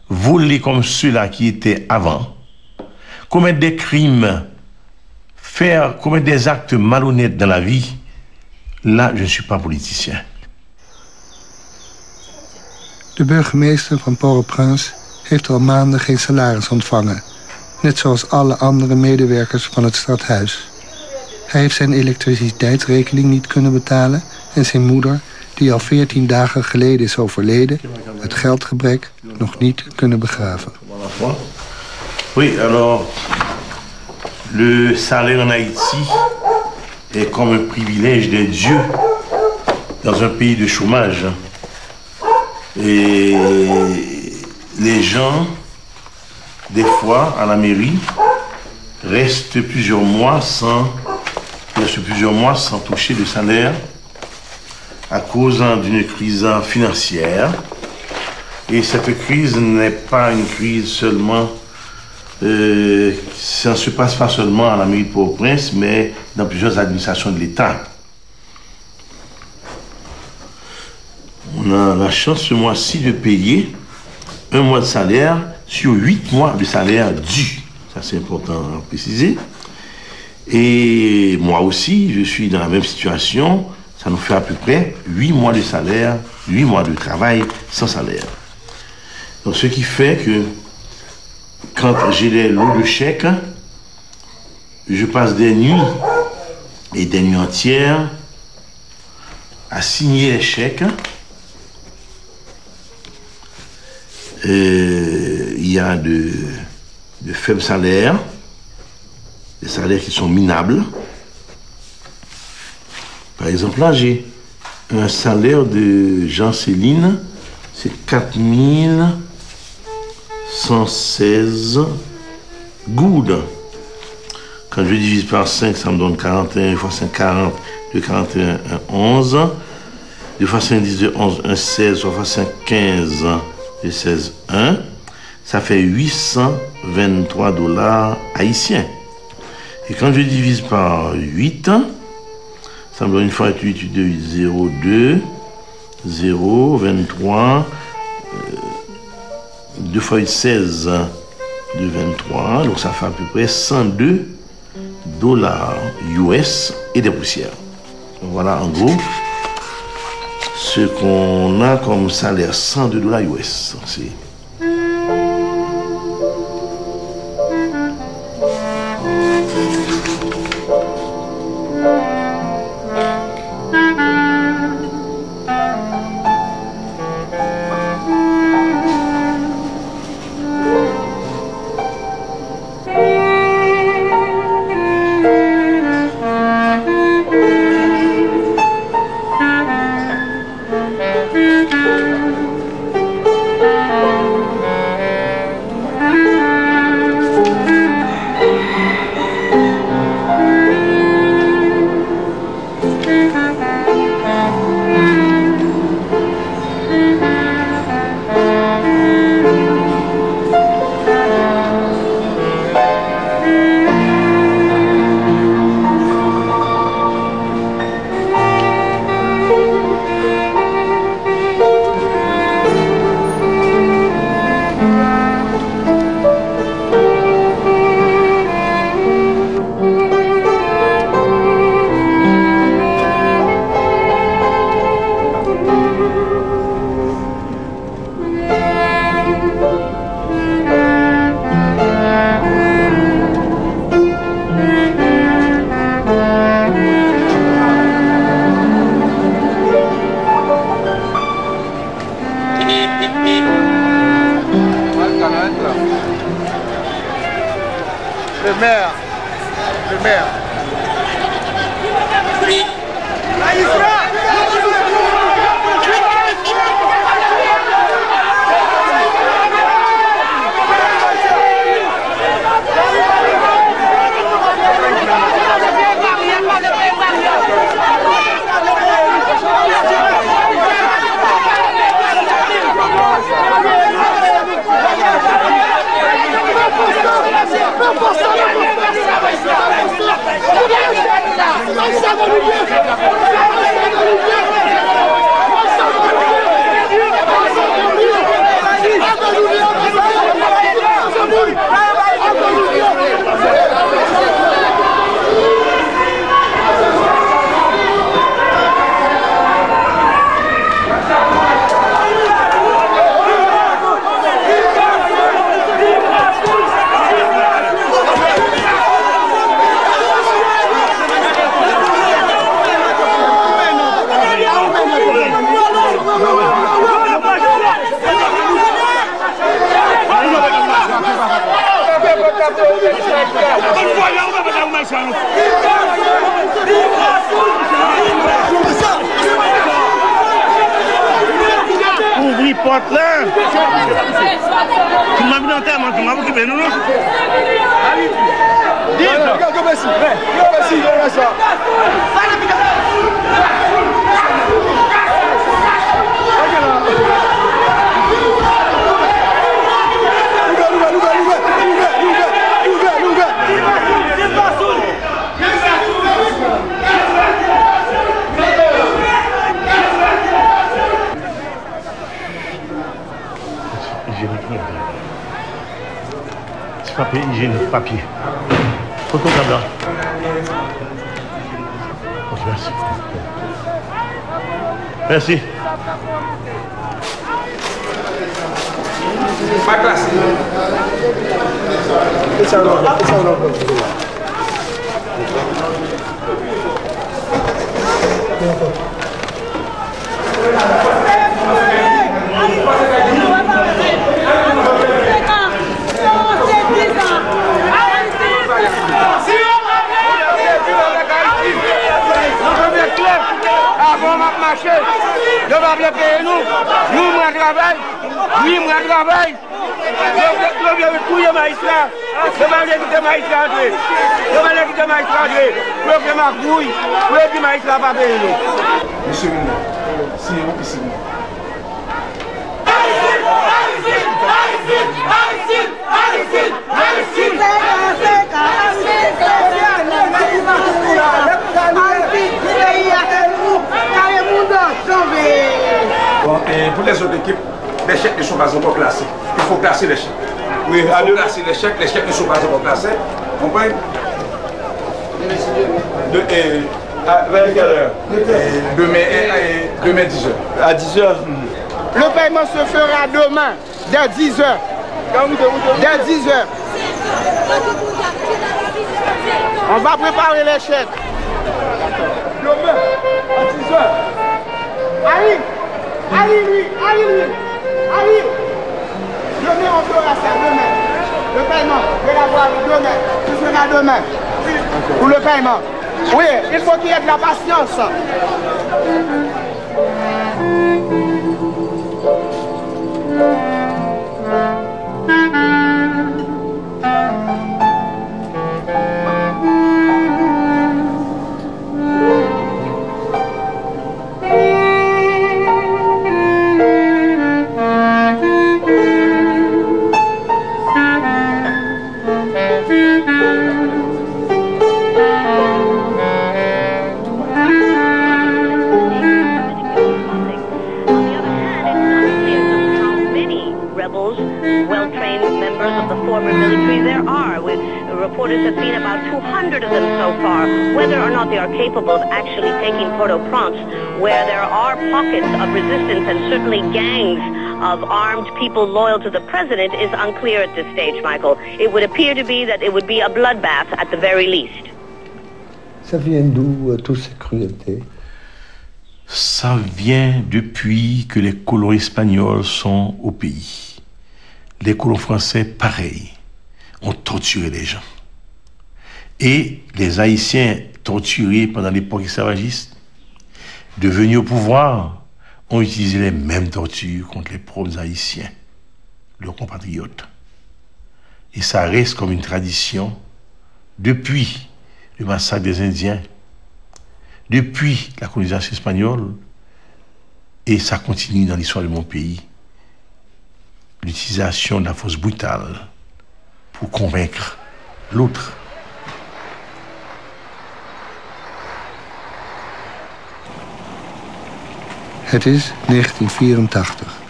voler comme ceux-là qui étaient avant, commettre des crimes, commettre des actes malhonnêtes dans la vie, là, je ne suis pas politicien. De burgemeester van Port-au-Prince heeft al maanden geen salaris ontvangen. Net zoals alle andere medewerkers van het stadhuis. Hij heeft zijn elektriciteitsrekening niet kunnen betalen en zijn moeder, die al 14 dagen geleden is overleden, het geldgebrek nog niet kunnen begraven. Oui, alors, le salaire en Haïti est comme un privilège de Dieu dans un pays de chômage. Et les gens, des fois, à la mairie, restent plusieurs mois sans toucher de salaire à cause d'une crise financière. Et cette crise n'est pas une crise seulement, ça ne se passe pas seulement à la mairie de Port-au-Prince, mais dans plusieurs administrations de l'État. On a la chance ce mois-ci de payer un mois de salaire sur 8 mois de salaire dû. Ça, c'est important à préciser. Et moi aussi, je suis dans la même situation. Ça nous fait à peu près 8 mois de salaire, 8 mois de travail sans salaire. Donc, ce qui fait que quand j'ai les lots de chèques, je passe des nuits et des nuits entières à signer les chèques. Il y a de faibles salaires, des salaires qui sont minables. Par exemple, là, j'ai un salaire de Jean-Céline, c'est 4116 goudes. Quand je divise par 5, ça me donne 41 fois 5, 40, 2, 41, 1, 11. 2 fois 5, 10, 2, 11, 1, 16, 3 fois 5, 15, 2, 16, 1. Ça fait 823 $ haïtiens. Et quand je divise par 8, ça me donne une fois 8, 8, 2, 8, 0, 2, 0, 23, 2 fois 8, 16, 2, 23. Donc ça fait à peu près 102 $ US et des poussières. Donc voilà en gros ce qu'on a comme salaire, 102 $ US. C'est Le maire. Não Ouvrir porte là. Tu m'as mis dans ta main, tu m'as occupé, non? Papier hygiénique, papier. Photo là. Merci. Merci. Ma classe. Avant de marcher, je vais payer nous. Nous, moi, travail. Oui, moi, travail. Je vais tout le maïs là. Je vais aller quitter le maïs là. Je vais aller quitter le maïs là. Je vais faire ma couille. Je vais faire le maïs là, pas payer nous. Monsieur le maire, si vous ici. Bon, et pour les autres équipes, les chèques ne sont pas encore classés. Il faut classer les chèques. Oui, il faut classer les chèques ne sont pas encore classés. Vous comprenez? Vers quelle heure? Demain 10h. À 10h. Le paiement se fera demain, dès 10h. Dès 10h. On va préparer les chèques. Demain, à 10h. Arrive. Demain, on fera ça, demain. Le paiement, je vais l'avoir demain. Ce sera demain. Pour le paiement. Oui, il faut qu'il y ait de la patience. well-trained members of the former military there are. Reporters have seen about 200 of them so far. Whether or not they are capable of actually taking Port-au-Prince, where there are pockets of resistance and certainly gangs of armed people loyal to the president, is unclear at this stage, Michael. It would appear to be that it would be a bloodbath at the very least. Ça vient d'où, toutes ces cruautés? Ça vient depuis que les colons espagnols sont au pays. Les colons français, pareil, ont torturé les gens. Et les Haïtiens torturés pendant l'époque esclavagiste, devenus au pouvoir, ont utilisé les mêmes tortures contre les propres Haïtiens, leurs compatriotes. Et ça reste comme une tradition depuis le massacre des Indiens, depuis la colonisation espagnole, et ça continue dans l'histoire de mon pays, l'utilisation de la force brutale pour convaincre l'autre. Het is 1984.